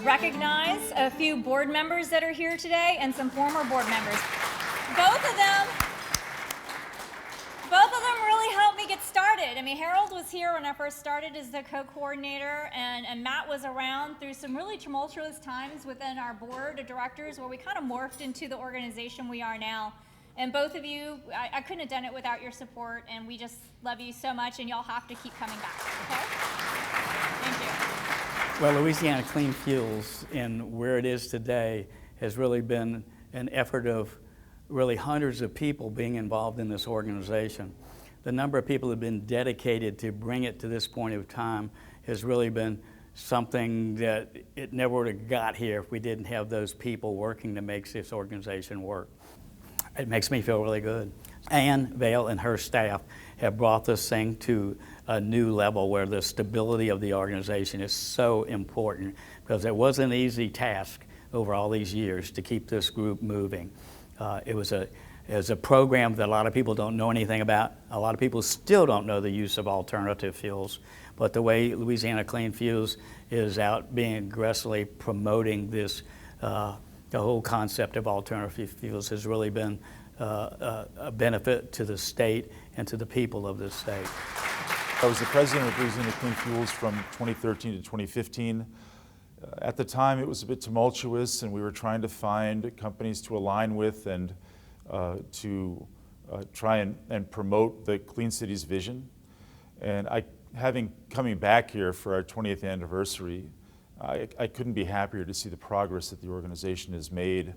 Recognize a few board members that are here today and some former board members. Both of them really helped me get started. I mean, Harold was here when I first started as the co-coordinator, and Matt was around through some really tumultuous times within our board of directors where we kind of morphed into the organization we are now. And both of you, I couldn't have done it without your support, and we just love you so much, and y'all have to keep coming back, okay? Thank you. Well, Louisiana Clean Fuels and where it is today has really been an effort of really hundreds of people being involved in this organization. The number of people that have been dedicated to bring it to this point of time has really been something that it never would have got here if we didn't have those people working to make this organization work. It makes me feel really good. Ann Vale and her staff have brought this thing to a new level where the stability of the organization is so important, because it wasn't an easy task over all these years to keep this group moving. It was a program that a lot of people don't know anything about. A lot of people still don't know the use of alternative fuels. But the way Louisiana Clean Fuels is out being aggressively promoting this, the whole concept of alternative fuels has really been a benefit to the state and to the people of this state. I was the president of Louisiana Clean Fuels from 2013 to 2015. At the time, it was a bit tumultuous, and we were trying to find companies to align with and to try and promote the Clean Cities vision. And coming back here for our 20th anniversary, I couldn't be happier to see the progress that the organization has made,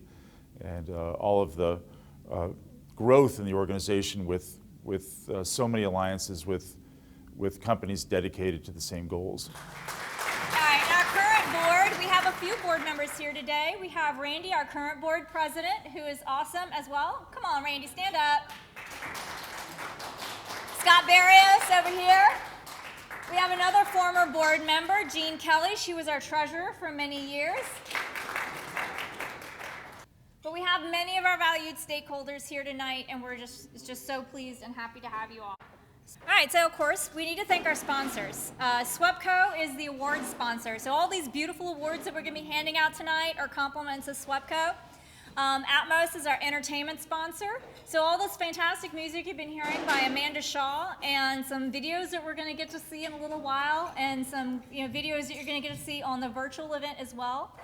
and all of the growth in the organization with so many alliances with companies dedicated to the same goals. All right, our current board, we have a few board members here today. We have Randy, our current board president, who is awesome as well. Come on, Randy, stand up. Scott Barrios over here. We have another former board member, Jean Kelly. She was our treasurer for many years. But we have many of our valued stakeholders here tonight, and we're just so pleased and happy to have you all. All right, so of course, we need to thank our sponsors. SWEPCO is the award sponsor. So all these beautiful awards that we're gonna be handing out tonight are compliments of SWEPCO. Atmos is our entertainment sponsor. So all this fantastic music you've been hearing by Amanda Shaw, and some videos that we're gonna get to see in a little while, and some videos that you're gonna get to see on the virtual event as well.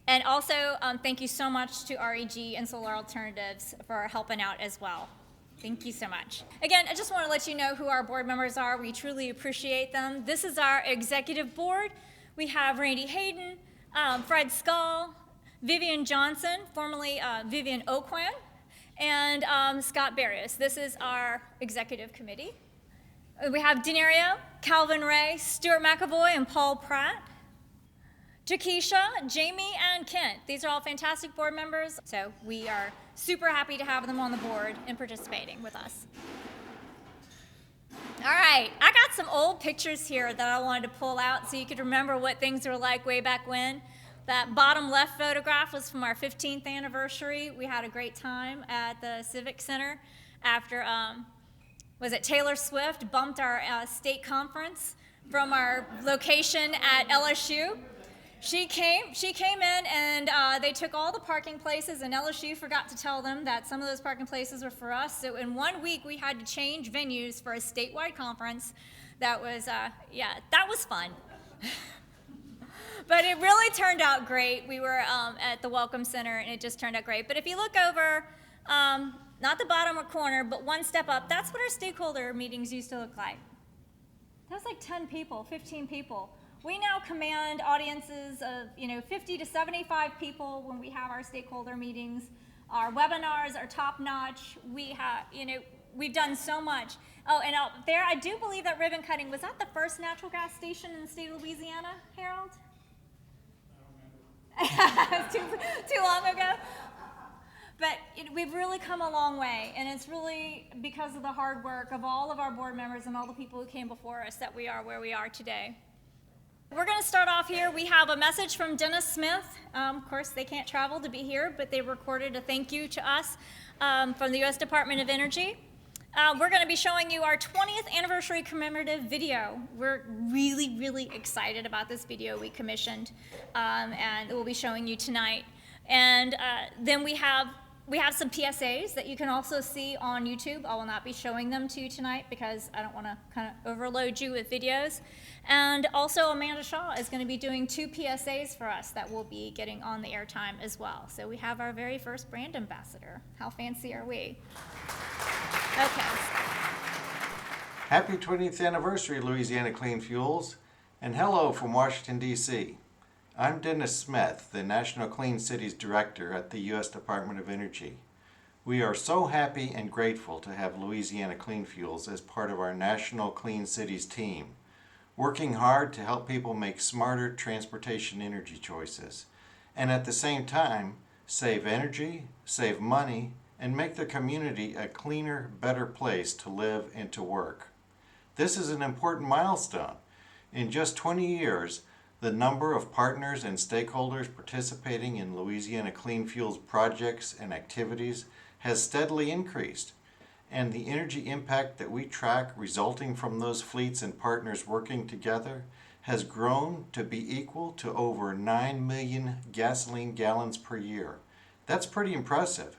And also, thank you so much to REG and Solar Alternatives for helping out as well. Thank you so much. Again, I just want to let you know who our board members are. We truly appreciate them. This is our executive board. We have Randy Hayden, Fred Skull, Vivian Johnson, formerly Vivian Oquan, and Scott Barrios. This is our executive committee. We have Denario, Calvin Ray, Stuart McAvoy, and Paul Pratt. Jakesha, Jamie, and Kent. These are all fantastic board members, so we are super happy to have them on the board and participating with us. All right, I got some old pictures here that I wanted to pull out so you could remember what things were like way back when. That bottom left photograph was from our 15th anniversary. We had a great time at the Civic Center after, was it Taylor Swift bumped our state conference from our location at LSU. She came in, and they took all the parking places, and LSU forgot to tell them that some of those parking places were for us. So in 1 week, we had to change venues for a statewide conference. That was, yeah, that was fun. But it really turned out great. We were at the Welcome Center, and it just turned out great. But if you look over, not the bottom or corner, but one step up, that's what our stakeholder meetings used to look like. That was like 10 people, 15 people. We now command audiences of 50 to 75 people when we have our stakeholder meetings. Our webinars are top notch. We have, we've done so much. Oh, and out there, I do believe that ribbon cutting, was that the first natural gas station in the state of Louisiana, Harold? It's too long ago. But we've really come a long way, and it's really because of the hard work of all of our board members and all the people who came before us that we are where we are today. We're going to start off here. We have a message from Dennis Smith. Of course, they can't travel to be here, but they recorded a thank you to us from the U.S. Department of Energy. We're going to be showing you our 20th anniversary commemorative video. We're really, really excited about this video we commissioned, and we'll be showing you tonight. And then we have some PSAs that you can also see on YouTube. I will not be showing them to you tonight because I don't want to kind of overload you with videos. And also Amanda Shaw is going to be doing 2 PSAs for us that will be getting on the airtime as well. So we have our very first brand ambassador. How fancy are we? Okay. Happy 20th anniversary, Louisiana Clean Fuels, and hello from Washington, D.C. I'm Dennis Smith, the National Clean Cities Director at the U.S. Department of Energy. We are so happy and grateful to have Louisiana Clean Fuels as part of our National Clean Cities team, working hard to help people make smarter transportation energy choices, and at the same time, save energy, save money, and make the community a cleaner, better place to live and to work. This is an important milestone. In just 20 years, the number of partners and stakeholders participating in Louisiana Clean Fuels projects and activities has steadily increased, and the energy impact that we track resulting from those fleets and partners working together has grown to be equal to over 9 million gasoline gallons per year. That's pretty impressive.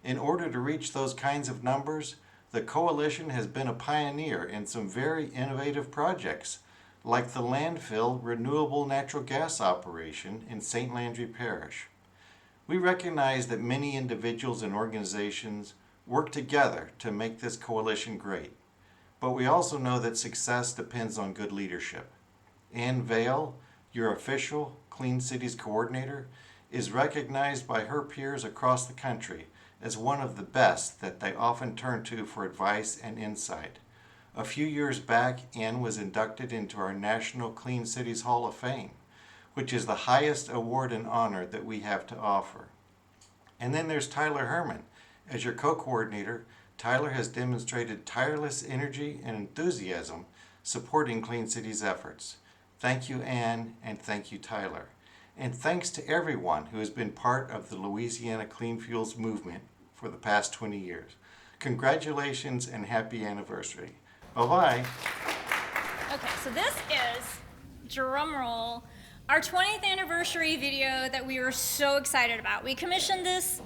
In order to reach those kinds of numbers, the coalition has been a pioneer in some very innovative projects, like the landfill renewable natural gas operation in St. Landry Parish. We recognize that many individuals and organizations work together to make this coalition great, but we also know that success depends on good leadership. Ann Vale, your official Clean Cities coordinator, is recognized by her peers across the country as one of the best that they often turn to for advice and insight. A few years back, Ann was inducted into our National Clean Cities Hall of Fame, which is the highest award and honor that we have to offer. And then there's Tyler Herman. As your co-coordinator, Tyler has demonstrated tireless energy and enthusiasm supporting Clean Cities efforts. Thank you, Ann, and thank you, Tyler. And thanks to everyone who has been part of the Louisiana Clean Fuels movement for the past 20 years. Congratulations and happy anniversary. Bye-bye. Okay, so this is, drum roll, our 20th anniversary video that we were so excited about. We commissioned this,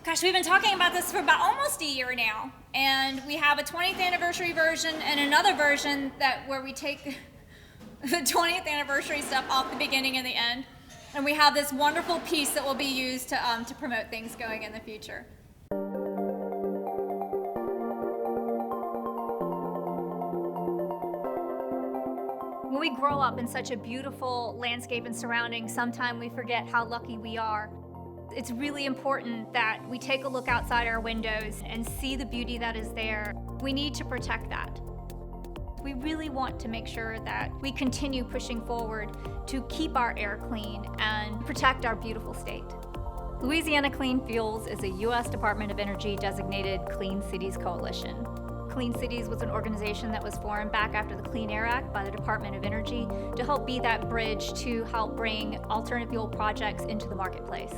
gosh, we've been talking about this for about almost a year now. And we have a 20th anniversary version and another version where we take the 20th anniversary stuff off the beginning and the end. And we have this wonderful piece that will be used to promote things going in the future. When we grow up in such a beautiful landscape and surroundings, sometimes we forget how lucky we are. It's really important that we take a look outside our windows and see the beauty that is there. We need to protect that. We really want to make sure that we continue pushing forward to keep our air clean and protect our beautiful state. Louisiana Clean Fuels is a U.S. Department of Energy designated Clean Cities Coalition. Clean Cities was an organization that was formed back after the Clean Air Act by the Department of Energy to help be that bridge to help bring alternative fuel projects into the marketplace.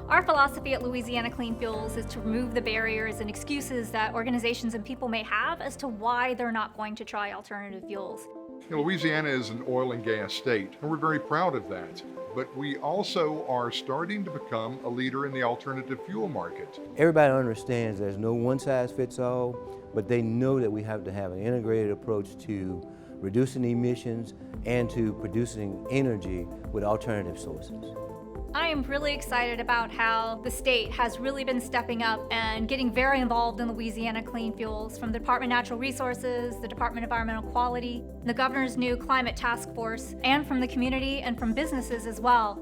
Our philosophy at Louisiana Clean Fuels is to remove the barriers and excuses that organizations and people may have as to why they're not going to try alternative fuels. Louisiana is an oil and gas state, and we're very proud of that. But we also are starting to become a leader in the alternative fuel market. Everybody understands there's no one-size-fits-all, but they know that we have to have an integrated approach to reducing emissions and to producing energy with alternative sources. I am really excited about how the state has really been stepping up and getting very involved in Louisiana Clean Fuels, from the Department of Natural Resources, the Department of Environmental Quality, the Governor's new Climate Task Force, and from the community and from businesses as well.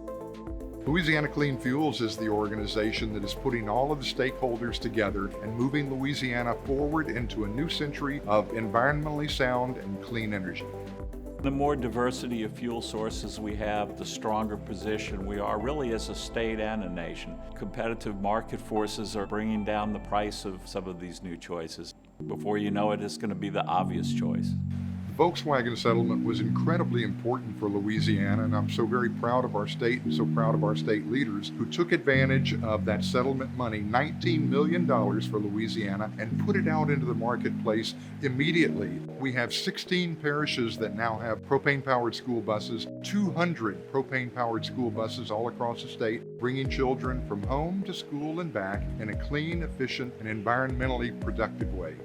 Louisiana Clean Fuels is the organization that is putting all of the stakeholders together and moving Louisiana forward into a new century of environmentally sound and clean energy. The more diversity of fuel sources we have, the stronger position we are really as a state and a nation. Competitive market forces are bringing down the price of some of these new choices. Before you know it, it's going to be the obvious choice. The Volkswagen settlement was incredibly important for Louisiana, and I'm so very proud of our state and so proud of our state leaders who took advantage of that settlement money, $19 million for Louisiana, and put it out into the marketplace immediately. We have 16 parishes that now have propane-powered school buses, 200 propane-powered school buses all across the state, bringing children from home to school and back in a clean, efficient, and environmentally productive way.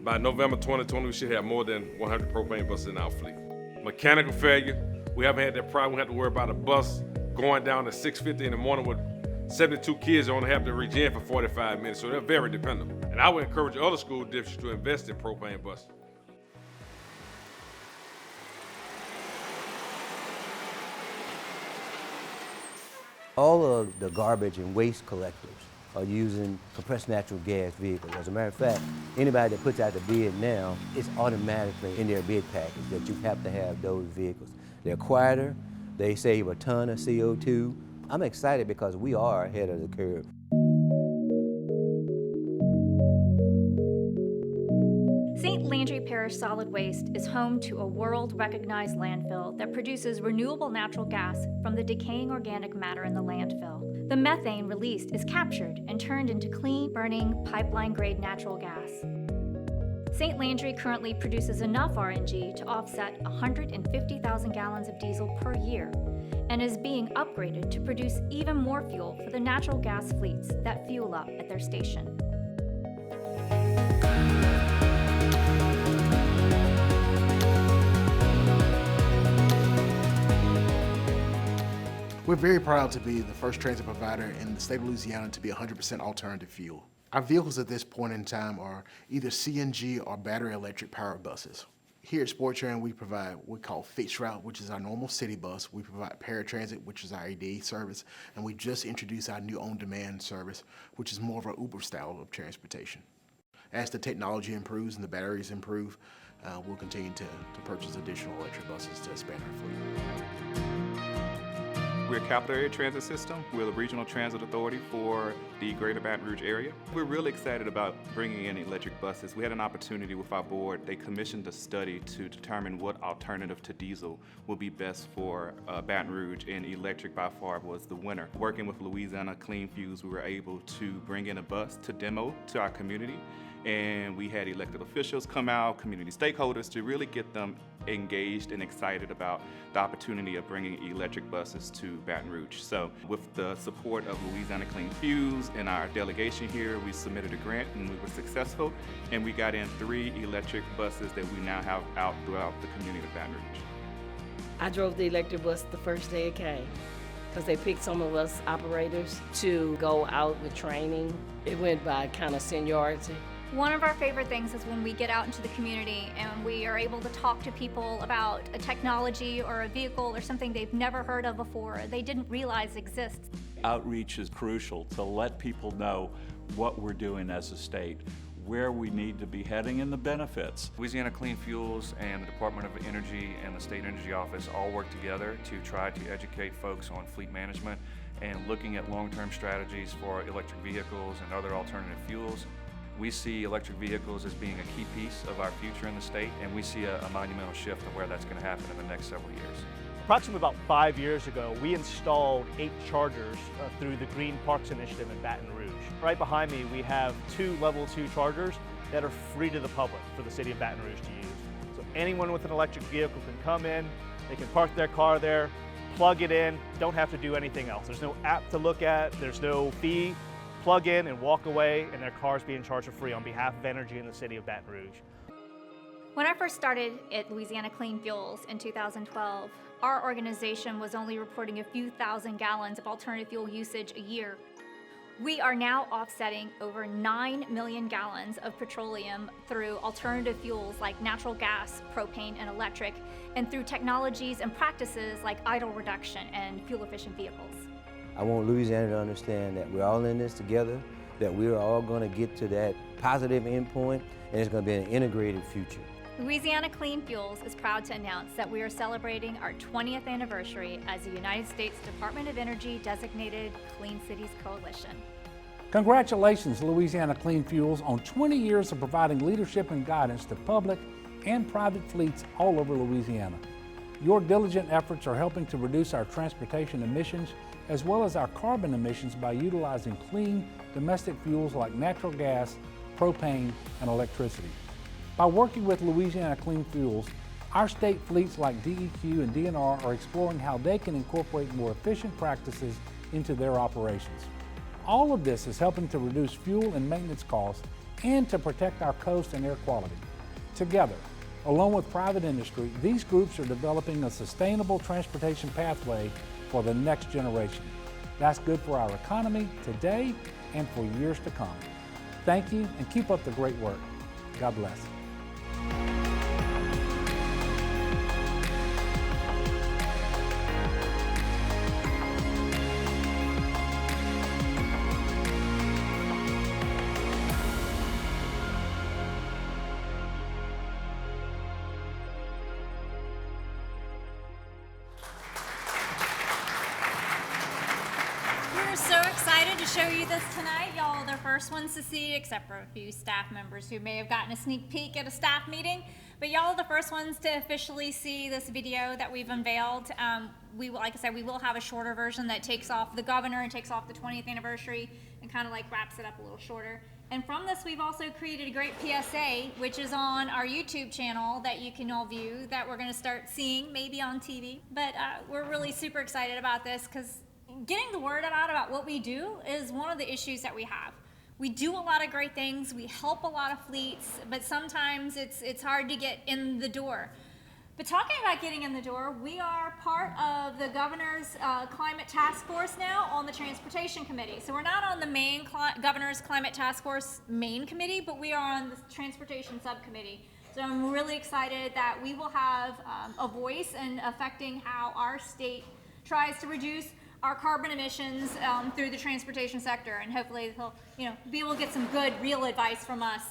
By November 2020, we should have more than 100 propane buses in our fleet. Mechanical failure, we haven't had that problem. We have to worry about a bus going down at 6:50 in the morning with 72 kids that only have to regen for 45 minutes, so they're very dependable. And I would encourage other school districts to invest in propane buses. All of the garbage and waste collectors are using compressed natural gas vehicles. As a matter of fact, anybody that puts out the bid now, it's automatically in their bid package that you have to have those vehicles. They're quieter, they save a ton of CO2. I'm excited because we are ahead of the curve. St. Landry Parish Solid Waste is home to a world-recognized landfill that produces renewable natural gas from the decaying organic matter in the landfill. The methane released is captured and turned into clean, burning, pipeline-grade natural gas. St. Landry currently produces enough RNG to offset 150,000 gallons of diesel per year and is being upgraded to produce even more fuel for the natural gas fleets that fuel up at their station. We're very proud to be the first transit provider in the state of Louisiana to be 100% alternative fuel. Our vehicles at this point in time are either CNG or battery electric powered buses. Here at Sport Train, we provide what we call fixed route, which is our normal city bus. We provide paratransit, which is our AD service, and we just introduced our new on-demand service, which is more of an Uber style of transportation. As the technology improves and the batteries improve, we'll continue to purchase additional electric buses to expand our fleet. We're a capital area transit system. We're the regional transit authority for the greater Baton Rouge area. We're really excited about bringing in electric buses. We had an opportunity with our board. They commissioned a study to determine what alternative to diesel will be best for Baton Rouge, and electric by far was the winner. Working with Louisiana Clean Fuels, we were able to bring in a bus to demo to our community, and we had elected officials come out, community stakeholders, to really get them engaged and excited about the opportunity of bringing electric buses to Baton Rouge. So with the support of Louisiana Clean Fuels and our delegation here, we submitted a grant and we were successful, and we got in 3 electric buses that we now have out throughout the community of Baton Rouge. I drove the electric bus the first day it came because they picked some of us operators to go out with training. It went by kind of seniority. One of our favorite things is when we get out into the community and we are able to talk to people about a technology or a vehicle or something they've never heard of before, they didn't realize exists. Outreach is crucial to let people know what we're doing as a state, where we need to be heading, and the benefits. Louisiana Clean Fuels and the Department of Energy and the State Energy Office all work together to try to educate folks on fleet management and looking at long-term strategies for electric vehicles and other alternative fuels. We see electric vehicles as being a key piece of our future in the state, and we see a monumental shift of where that's going to happen in the next several years. Approximately about 5 years ago, we installed 8 chargers through the Green Parks Initiative in Baton Rouge. Right behind me, we have 2 level 2 chargers that are free to the public for the city of Baton Rouge to use. So anyone with an electric vehicle can come in, they can park their car there, plug it in, don't have to do anything else. There's no app to look at, there's no fee. Plug in and walk away, and their car's being charged for free on behalf of energy in the city of Baton Rouge. When I first started at Louisiana Clean Fuels in 2012, our organization was only reporting a few thousand gallons of alternative fuel usage a year. We are now offsetting over 9 million gallons of petroleum through alternative fuels like natural gas, propane, and electric, and through technologies and practices like idle reduction and fuel-efficient vehicles. I want Louisiana to understand that we're all in this together, that we're all going to get to that positive endpoint, and it's going to be an integrated future. Louisiana Clean Fuels is proud to announce that we are celebrating our 20th anniversary as the United States Department of Energy designated Clean Cities Coalition. Congratulations, Louisiana Clean Fuels, on 20 years of providing leadership and guidance to public and private fleets all over Louisiana. Your diligent efforts are helping to reduce our transportation emissions as well as our carbon emissions by utilizing clean domestic fuels like natural gas, propane, and electricity. By working with Louisiana Clean Fuels, our state fleets like DEQ and DNR are exploring how they can incorporate more efficient practices into their operations. All of this is helping to reduce fuel and maintenance costs and to protect our coast and air quality. Together, along with private industry, these groups are developing a sustainable transportation pathway for the next generation. That's good for our economy today and for years to come. Thank you and keep up the great work. God bless. So excited to show you this tonight. Y'all are the first ones to see, except for a few staff members who may have gotten a sneak peek at a staff meeting. But y'all are the first ones to officially see this video that we've unveiled. Like I said, we will have a shorter version that takes off the governor and takes off the 20th anniversary and kind of like wraps it up a little shorter. And from this, we've also created a great PSA, which is on our YouTube channel that you can all view, that we're going to start seeing maybe on TV. But we're really super excited about this because getting the word out about what we do is one of the issues that we have. We do a lot of great things, we help a lot of fleets, but sometimes it's hard to get in the door. But talking about getting in the door, we are part of the governor's climate task force now on the transportation committee. So we're not on the main governor's climate task force main committee, but we are on the transportation subcommittee. So I'm really excited that we will have a voice in affecting how our state tries to reduce our carbon emissions through the transportation sector, and hopefully he'll be able to get some good, real advice from us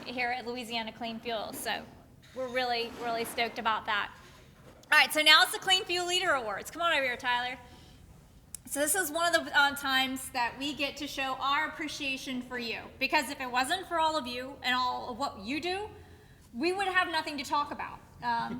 here at Louisiana Clean Fuels. So we're really, really stoked about that. All right, so now it's the Clean Fuel Leader Awards. Come on over here, Tyler. So this is one of the times that we get to show our appreciation for you, because if it wasn't for all of you and all of what you do, we would have nothing to talk about.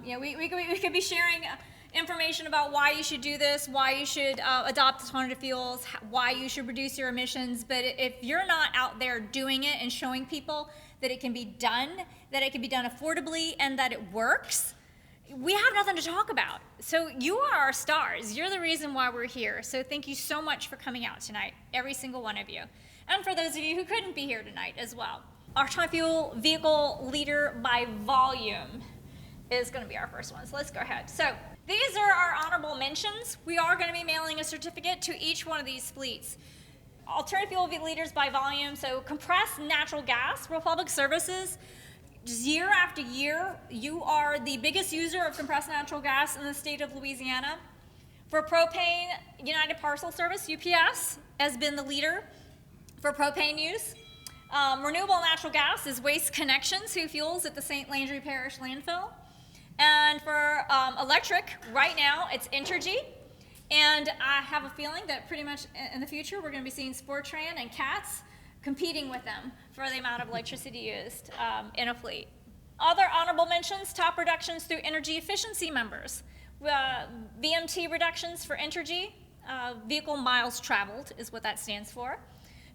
We could be sharing information about why you should do this, why you should adopt alternative fuels, why you should reduce your emissions, but if you're not out there doing it and showing people that it can be done affordably and that it works, we have nothing to talk about. So you are our stars. You're the reason why we're here. So thank you so much for coming out tonight, every single one of you. And for those of you who couldn't be here tonight as well. Our fuel vehicle leader by volume is going to be our first one. So let's go ahead. So these are our honorable mentions. We are going to be mailing a certificate to each one of these fleets. Alternative fuel leaders by volume, so compressed natural gas, Republic Services, year after year, you are the biggest user of compressed natural gas in the state of Louisiana. For propane, United Parcel Service, UPS, has been the leader for propane use. Renewable natural gas is Waste Connections, who fuels at the St. Landry Parish landfill. And for electric, right now, it's Entergy. And I have a feeling that pretty much in the future, we're going to be seeing Sportran and Cats competing with them for the amount of electricity used in a fleet. Other honorable mentions, top reductions through energy efficiency members. VMT reductions for Entergy, vehicle miles traveled is what that stands for.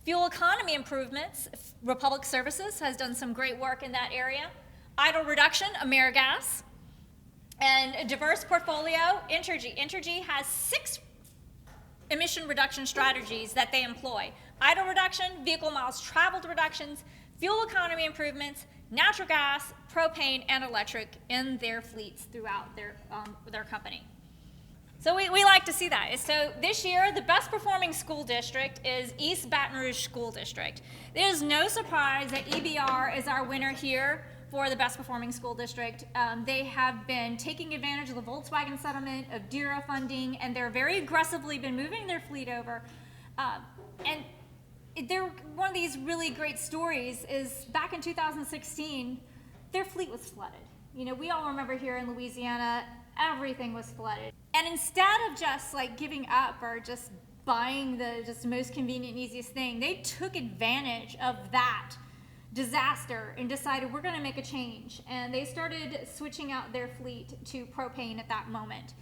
Fuel economy improvements, Republic Services has done some great work in that area. Idle reduction, AmeriGas. And a diverse portfolio, Entergy. Entergy has 6 emission reduction strategies that they employ. Idle reduction, vehicle miles traveled reductions, fuel economy improvements, natural gas, propane, and electric in their fleets throughout their company. So we like to see that. So this year, the best performing school district is East Baton Rouge School District. It is no surprise that EBR is our winner here for the best performing school district. They have been taking advantage of the Volkswagen settlement, of DERA funding, and they're very aggressively been moving their fleet over. And they're, one of these really great stories is back in 2016, their fleet was flooded. You know, we all remember here in Louisiana, everything was flooded. And instead of just like giving up or just buying the just most convenient, easiest thing, they took advantage of that disaster and decided we're going to make a change. And they started switching out their fleet to propane at that moment.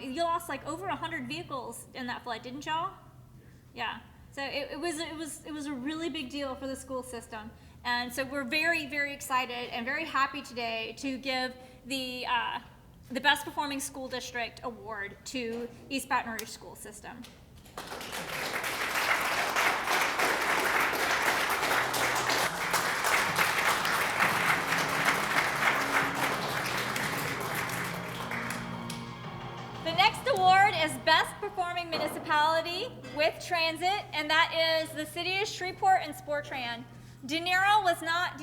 You lost like over 100 vehicles in that flood, didn't y'all? Yeah. So it was a really big deal for the school system. And so we're very, very excited and very happy today to give the Best Performing School District Award to East Baton Rouge School System. The next award is Best Performing Municipality with Transit, and that is the City of Shreveport and Sportran. Denario was not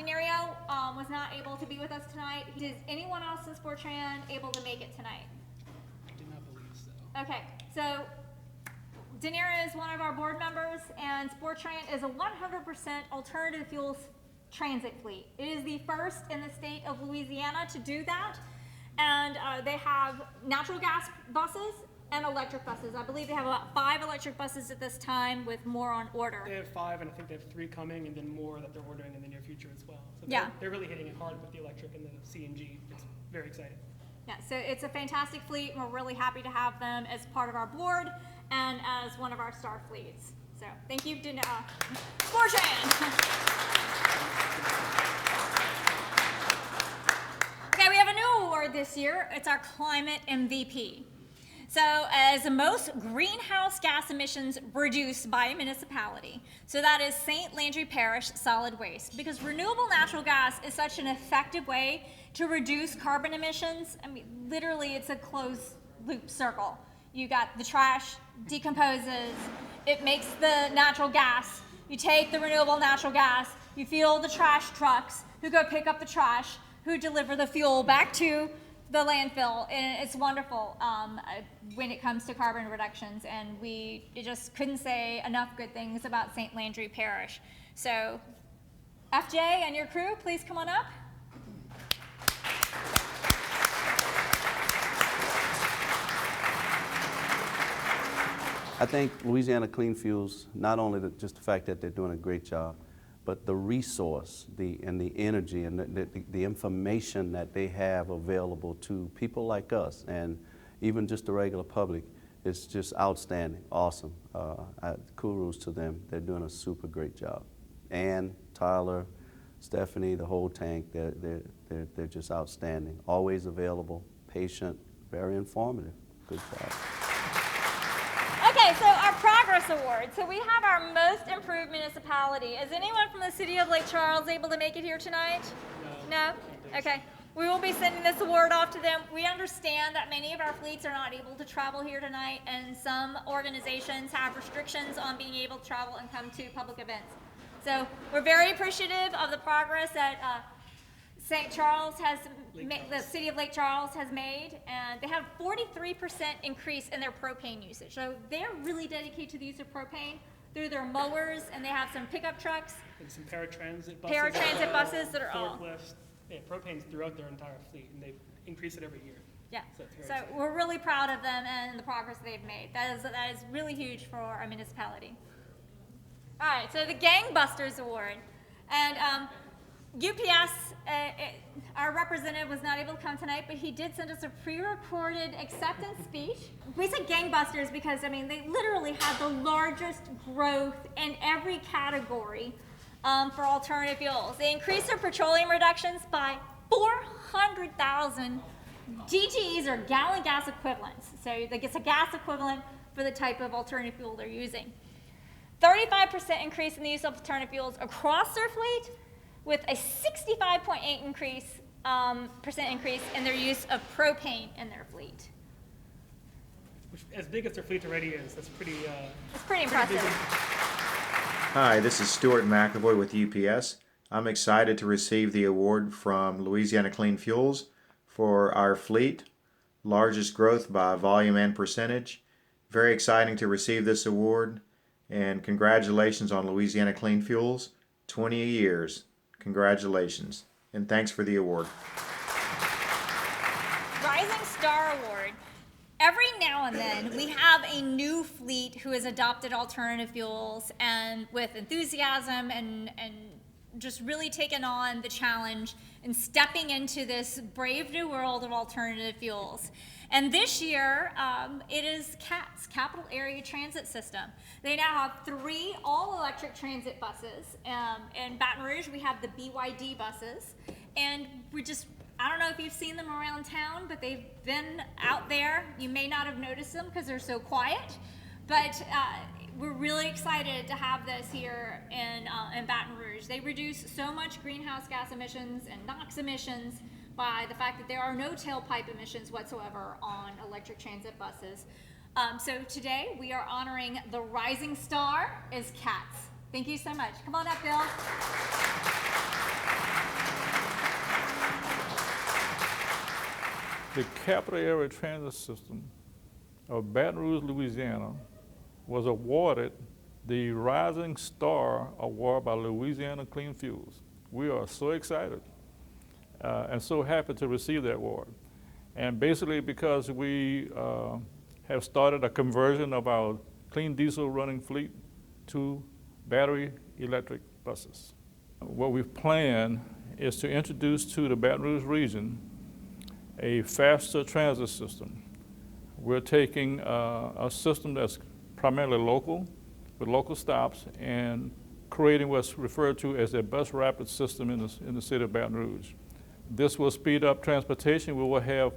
able to be with us tonight. Is anyone else in Sportran able to make it tonight? I do not believe so. Okay, so Denario is one of our board members, and Sportran is a 100% alternative fuels transit fleet. It is the first in the state of Louisiana to do that, and they have natural gas buses and electric buses. I believe they have about 5 electric buses at this time with more on order. They have 5, and I think they have 3 coming, and then more that they're ordering in the near future as well. So yeah, they're really hitting it hard with the electric and the CNG. It's very exciting. Yeah, so it's a fantastic fleet, and we're really happy to have them as part of our board and as one of our star fleets. So thank you, Sportran. Okay, we have a new award this year. It's our Climate MVP. So as the most greenhouse gas emissions reduced by a municipality. So that is St. Landry Parish solid waste, because renewable natural gas is such an effective way to reduce carbon emissions. I mean, literally it's a closed loop circle. You got the trash decomposes, it makes the natural gas. You take the renewable natural gas, you fuel the trash trucks who go pick up the trash, who deliver the fuel back to the landfill, and it's wonderful when it comes to carbon reductions, and we just couldn't say enough good things about St. Landry Parish. So FJ and your crew, please come on up. I think Louisiana Clean Fuels, not only just the fact that they're doing a great job, but the resource, and the energy, and the information that they have available to people like us, and even just the regular public, is just outstanding, awesome. Kudos to them. They're doing a super great job. Ann, Tyler, Stephanie, the whole tank, they're just outstanding. Always available, patient, very informative. Good job. Okay, so our Progress Award. So we have our Most Improved Municipality. Is anyone from the City of Lake Charles able to make it here tonight? No? Okay. We will be sending this award off to them. We understand that many of our fleets are not able to travel here tonight, and some organizations have restrictions on being able to travel and come to public events. So we're very appreciative of the progress that St. Charles has, the City of Lake Charles has made, and they have 43% increase in their propane usage. So they're really dedicated to the use of propane through their mowers, and they have some pickup trucks. And some paratransit buses. That are all. Forklifts. Yeah, propane's throughout their entire fleet, and they increase it every year. Yeah, so we're really proud of them and the progress they've made. That is really huge for our municipality. All right, so the Gangbusters Award. And UPS, our representative was not able to come tonight, but he did send us a pre-recorded acceptance speech. We said gangbusters because, I mean, they literally have the largest growth in every category for alternative fuels. They increased their petroleum reductions by 400,000 GGEs, or gallon gas equivalents. So it's a gas equivalent for the type of alternative fuel they're using. 35% increase in the use of alternative fuels across their fleet, with a 65.8% increase in their use of propane in their fleet. Which, as big as their fleet already is, that's pretty. It's pretty impressive. Hi, this is Stuart McAvoy with UPS. I'm excited to receive the award from Louisiana Clean Fuels for our fleet, largest growth by volume and percentage. Very exciting to receive this award, and congratulations on Louisiana Clean Fuels, 20 years. Congratulations, and thanks for the award. Rising Star Award. Every now and then we have a new fleet who has adopted alternative fuels and with enthusiasm and just really taken on the challenge and stepping into this brave new world of alternative fuels. And this year, it is CATS, Capital Area Transit System. They now have 3 all-electric transit buses. In Baton Rouge, we have the BYD buses. And I don't know if you've seen them around town, but they've been out there. You may not have noticed them because they're so quiet. But we're really excited to have this here in Baton Rouge. They reduce so much greenhouse gas emissions and NOx emissions by the fact that there are no tailpipe emissions whatsoever on electric transit buses. So today we are honoring the rising star is CATS. Thank you so much. Come on up, Bill. The Capital Area Transit System of Baton Rouge, Louisiana was awarded the Rising Star Award by Louisiana Clean Fuels. We are so excited and so happy to receive that award. And basically because we have started a conversion of our clean diesel running fleet to battery electric buses. What we've planned is to introduce to the Baton Rouge region a faster transit system. We're taking a system that's primarily local, with local stops, and creating what's referred to as a bus rapid system in the city of Baton Rouge. This will speed up transportation. We will have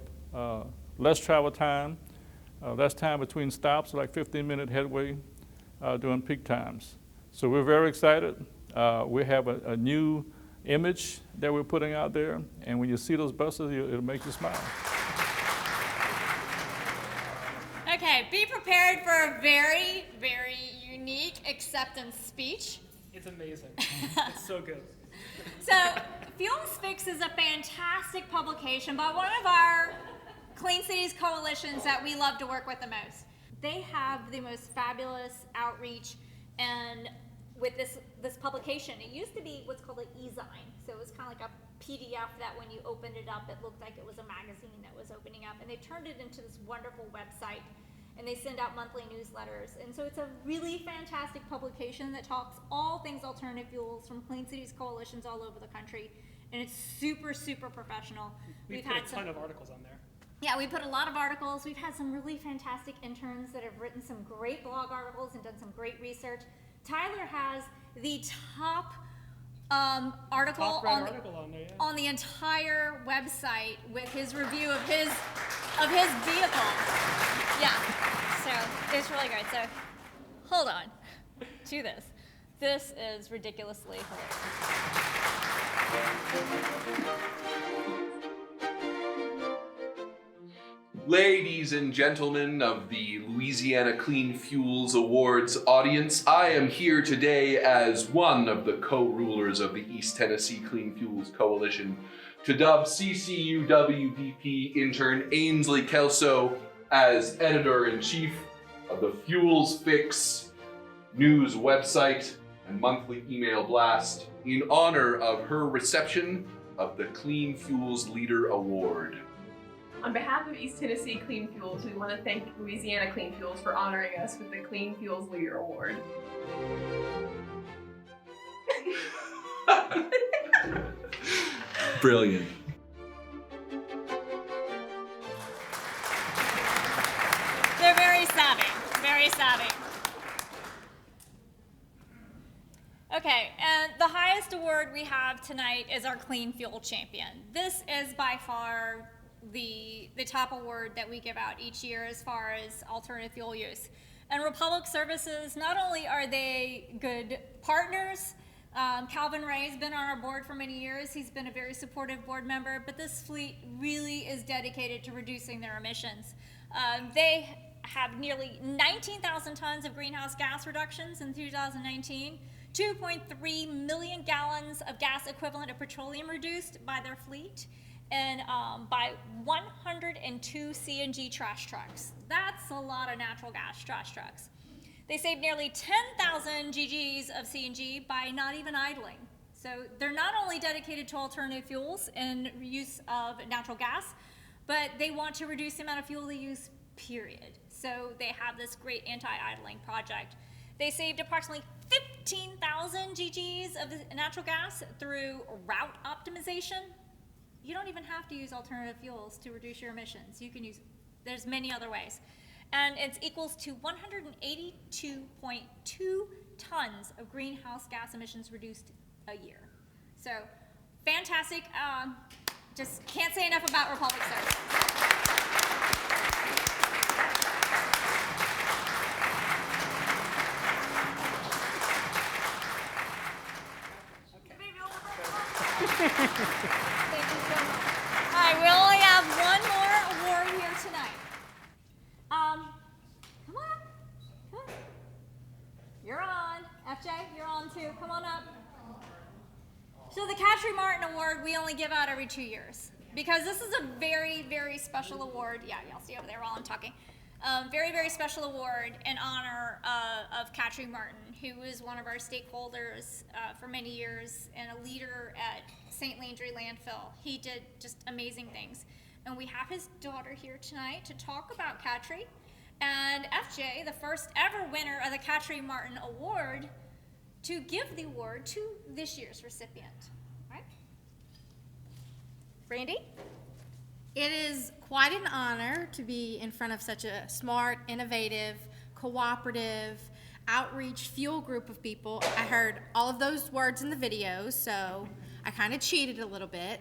less travel time, less time between stops, like 15-minute headway during peak times. So we're very excited. We have a new image that we're putting out there, and when you see those buses, it'll make you smile. Okay, be prepared for a very, very unique acceptance speech. It's amazing. It's so good. So, Fuels Fix is a fantastic publication by one of our Clean Cities coalitions that we love to work with the most. They have the most fabulous outreach, and with this publication, it used to be what's called an e-zine. So it was kind of like a PDF that when you opened it up, it looked like it was a magazine that was opening up. And they turned it into this wonderful website, and they send out monthly newsletters. And so it's a really fantastic publication that talks all things alternative fuels from Clean Cities coalitions all over the country. And it's super, super professional. We've put a ton of articles on there. Yeah, we put a lot of articles. We've had some really fantastic interns that have written some great blog articles and done some great research. Tyler has the top article on the entire website with his review of his vehicle. Yeah, so it's really great. So hold on to this. This is ridiculously hilarious. Ladies and gentlemen of the Louisiana Clean Fuels Awards audience, I am here today as one of the co-rulers of the East Tennessee Clean Fuels Coalition to dub CCUWDP intern Ainsley Kelso as editor-in-chief of the Fuels Fix news website and monthly email blast in honor of her reception of the Clean Fuels Leader Award. On behalf of East Tennessee Clean Fuels, we want to thank Louisiana Clean Fuels for honoring us with the Clean Fuels Leader Award. Brilliant. They're very savvy, very savvy. Okay, and the highest award we have tonight is our Clean Fuel Champion. This is by far the top award that we give out each year as far as alternative fuel use. And Republic Services, not only are they good partners, Calvin Ray's been on our board for many years. He's been a very supportive board member, but this fleet really is dedicated to reducing their emissions. They have nearly 19,000 tons of greenhouse gas reductions in 2019, 2.3 million gallons of gas equivalent of petroleum reduced by their fleet, and by 102 CNG trash trucks. That's a lot of natural gas trash trucks. They saved nearly 10,000 GGs of CNG by not even idling. So they're not only dedicated to alternative fuels and use of natural gas, but they want to reduce the amount of fuel they use, period. So they have this great anti-idling project. They saved approximately 15,000 GGs of natural gas through route optimization. You don't even have to use alternative fuels to reduce your emissions. You can use, there's many other ways. And it equals to 182.2 tons of greenhouse gas emissions reduced a year. So fantastic. Just can't say enough about Republic Service. Thank you so much. All right, we only have one more award here tonight. Come on. You're on. FJ, you're on too. Come on up. So the Catri Martin Award we only give out every 2 years because this is a very, very special award. Yeah, y'all see over there while I'm talking. Very, very special award in honor of Catchy Martin, who is one of our stakeholders for many years and a leader at St. Landry Landfill. He did just amazing things. And we have his daughter here tonight to talk about Catri. And FJ, the first ever winner of the Catchy Martin Award, to give the award to this year's recipient. Right? Brandy? It is quite an honor to be in front of such a smart, innovative, cooperative, outreach fuel group of people. I heard all of those words in the video, so I kind of cheated a little bit.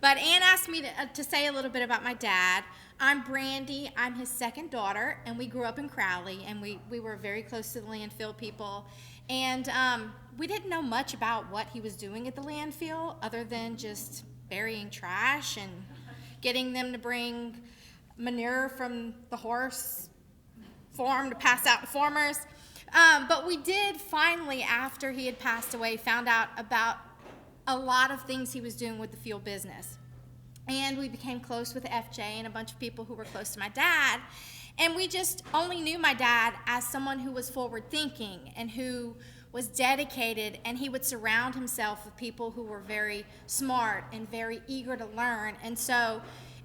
But Ann asked me to say a little bit about my dad. I'm Brandy, I'm his second daughter, and we grew up in Crowley, and we were very close to the landfill people. And we didn't know much about what he was doing at the landfill other than just burying trash and getting them to bring manure from the horse farm to pass out to farmers. But we did finally, after he had passed away, found out about a lot of things he was doing with the fuel business. And we became close with FJ and a bunch of people who were close to my dad. And we just only knew my dad as someone who was forward thinking and who was dedicated, and he would surround himself with people who were very smart and very eager to learn. And so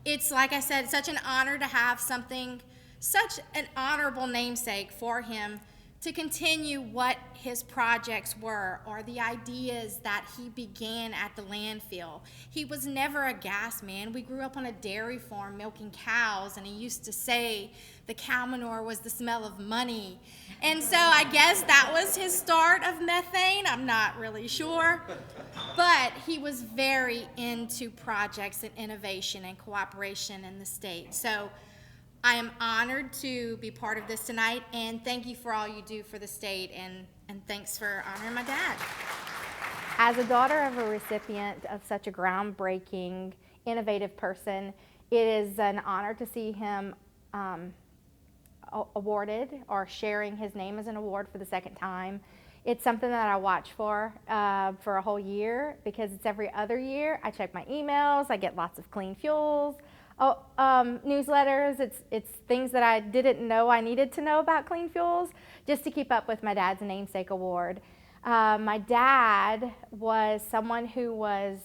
it's, like I said, such an honor to have something, such an honorable namesake for him to continue what his projects were or the ideas that he began at the landfill. He was never a gas man. We grew up on a dairy farm milking cows, and he used to say the cow manure was the smell of money. And so I guess that was his start of methane. I'm not really sure. But he was very into projects and innovation and cooperation in the state. So I am honored to be part of this tonight, and thank you for all you do for the state, and thanks for honoring my dad. As a daughter of a recipient of such a groundbreaking, innovative person, it is an honor to see him awarded or sharing his name as an award for the second time. It's something that I watch for a whole year, because it's every other year. I check my emails, I get lots of clean fuels, newsletters. It's things that I didn't know I needed to know about clean fuels, just to keep up with my dad's namesake award. My dad was someone who was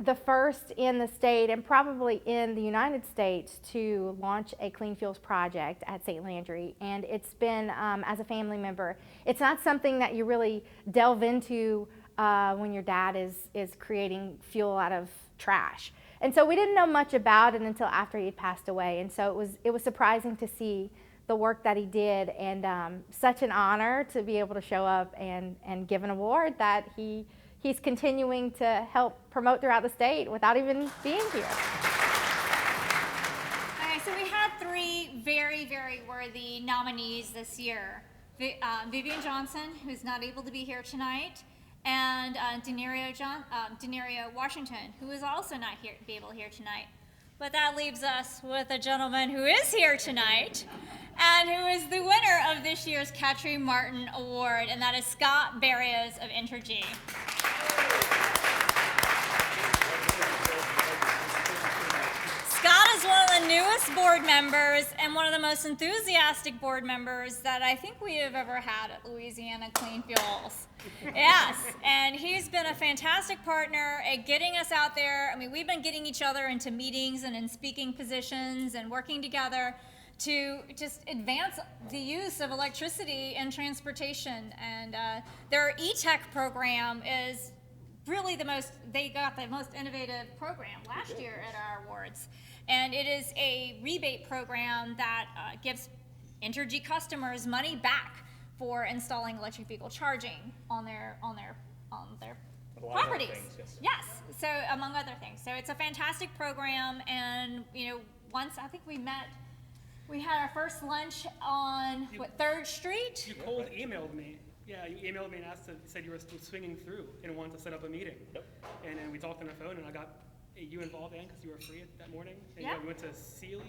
the first in the state and probably in the United States to launch a clean fuels project at St. Landry, and it's been, as a family member, it's not something that you really delve into when your dad is creating fuel out of trash. And so we didn't know much about it until after he had passed away, and so it was surprising to see the work that he did, and such an honor to be able to show up and give an award that he's continuing to help promote throughout the state without even being here. Okay, so we had three very, very worthy nominees this year. Vivian Johnson, who's not able to be here tonight, and Denario Washington, who is also not able here tonight. But that leaves us with a gentleman who is here tonight and who is the winner of this year's Catri Martin Award, and that is Scott Barrios of Entergy. Scott is one of the newest board members and one of the most enthusiastic board members that I think we have ever had at Louisiana Clean Fuels. Yes, and he's been a fantastic partner at getting us out there. I mean, we've been getting each other into meetings and in speaking positions and working together to just advance the use of electricity in transportation. And their E-Tech program is really they got the most innovative program last year at our awards. And it is a rebate program that gives Entergy customers money back for installing electric vehicle charging on their properties. Yes, so among other things. So it's a fantastic program, and once I think we had our first lunch on 3rd Street. You cold emailed me. Yeah, you emailed me and said you were still swinging through and wanted to set up a meeting. Yep. And then we talked on the phone, and I got you involved in because you were free that morning. And we went to Cecilia's.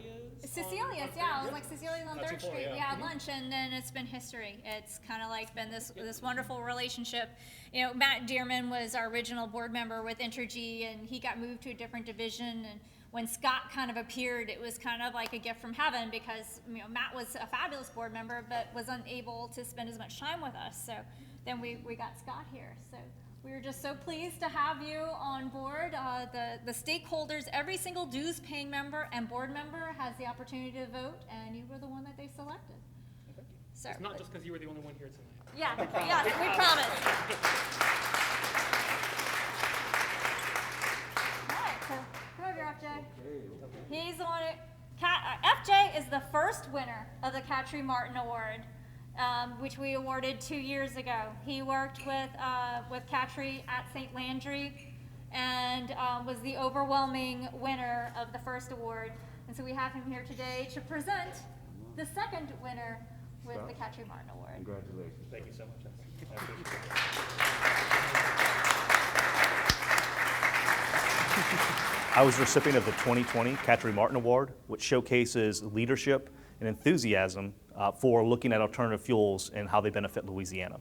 Yeah, it was like Cecilia's on 3rd Street. We had lunch, and then it's been history. It's kind of like been this wonderful relationship. Matt Dearman was our original board member with Entergy, and he got moved to a different division. And when Scott kind of appeared, it was kind of like a gift from heaven because Matt was a fabulous board member, but was unable to spend as much time with us. So then we got Scott here. So we were just so pleased to have you on board. The stakeholders, every single dues-paying member and board member has the opportunity to vote, and you were the one that they selected. Thank you. So, it's not just because you were the only one here tonight. Yeah, yes, we promise. All right, so come over, FJ. He's the one. FJ is the first winner of the Catri Martin Award, which we awarded 2 years ago. He worked with Catri at St. Landry and was the overwhelming winner of the first award. And so we have him here today to present the second winner with the Catri Martin Award. Congratulations. Thank you so much. I was the recipient of the 2020 Catri Martin Award, which showcases leadership and enthusiasm for looking at alternative fuels and how they benefit Louisiana.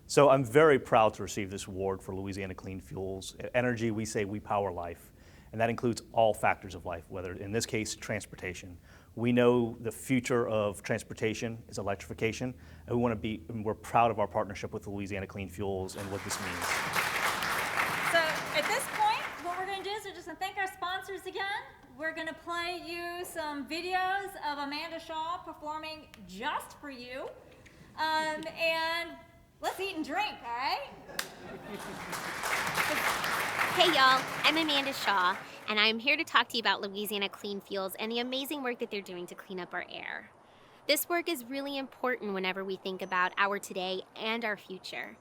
So I'm very proud to receive this award for Louisiana Clean Fuels. At Entergy, we say we power life, and that includes all factors of life, whether in this case, transportation. We know the future of transportation is electrification, and we're proud of our partnership with Louisiana Clean Fuels and what this means. So at this point, what we're going to do is we're just going to thank our sponsors again. We're going to play you some videos of Amanda Shaw performing just for you. And let's eat and drink, all right? Hey y'all, I'm Amanda Shaw, and I'm here to talk to you about Louisiana Clean Fuels and the amazing work that they're doing to clean up our air. This work is really important whenever we think about our today and our future.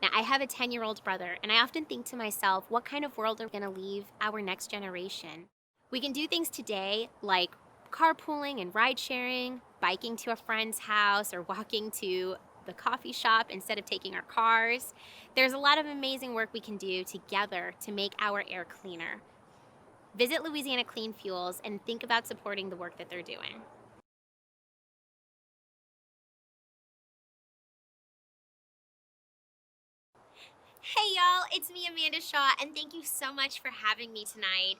Now, I have a 10-year-old brother, and I often think to myself, what kind of world are we going to leave our next generation? We can do things today like carpooling and ride sharing, biking to a friend's house, or walking to the coffee shop instead of taking our cars. There's a lot of amazing work we can do together to make our air cleaner. Visit Louisiana Clean Fuels and think about supporting the work that they're doing. Hey y'all, it's me, Amanda Shaw, and thank you so much for having me tonight.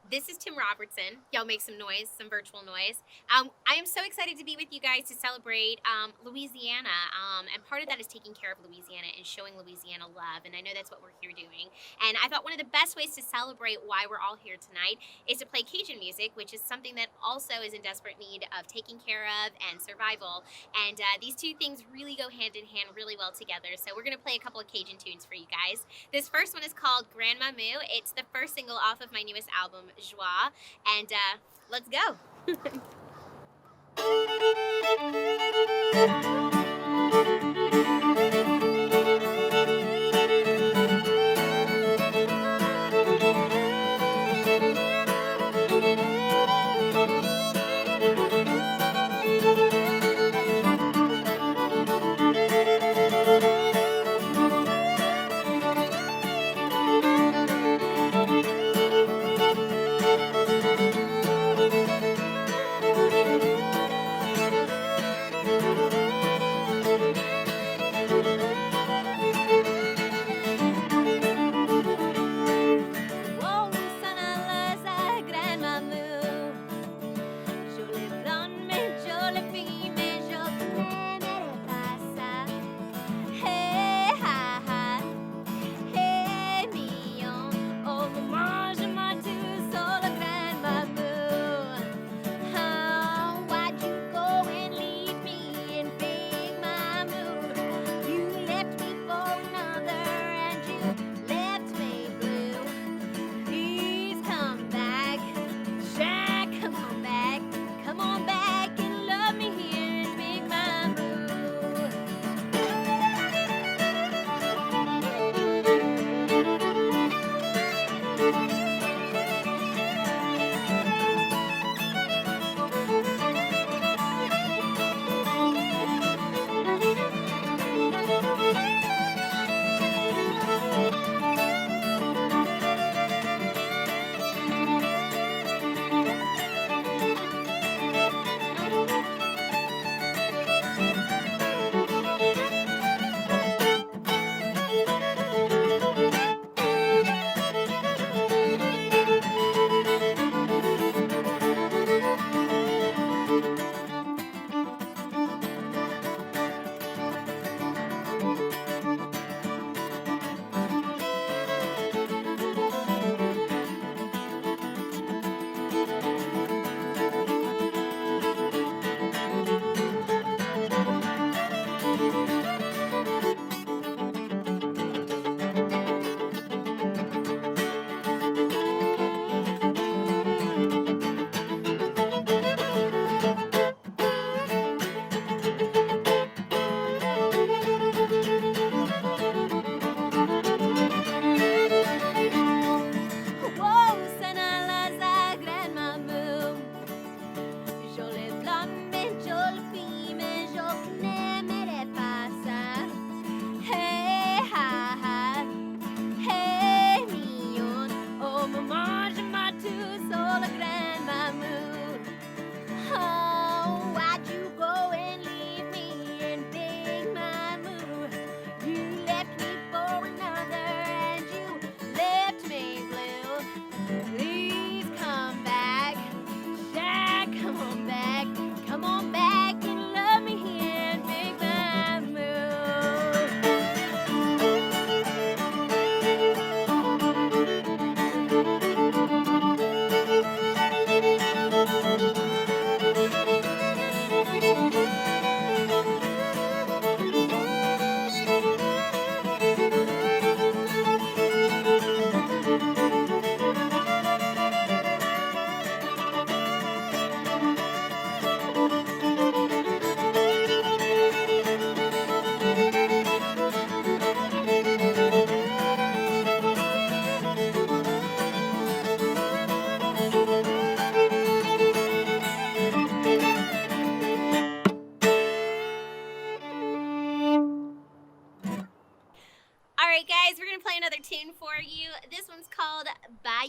This is Tim Robertson. Y'all make some noise, some virtual noise. I am so excited to be with you guys to celebrate Louisiana, and part of that is taking care of Louisiana and showing Louisiana love, and I know that's what we're here doing. And I thought one of the best ways to celebrate why we're all here tonight is to play Cajun music, which is something that also is in desperate need of taking care of and survival. And these two things really go hand in hand really well together. So we're gonna play a couple of Cajun tunes for you guys. This first one is called Grandma Moo. It's the first single off of my newest album, Joie, and let's go.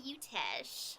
you, Tish.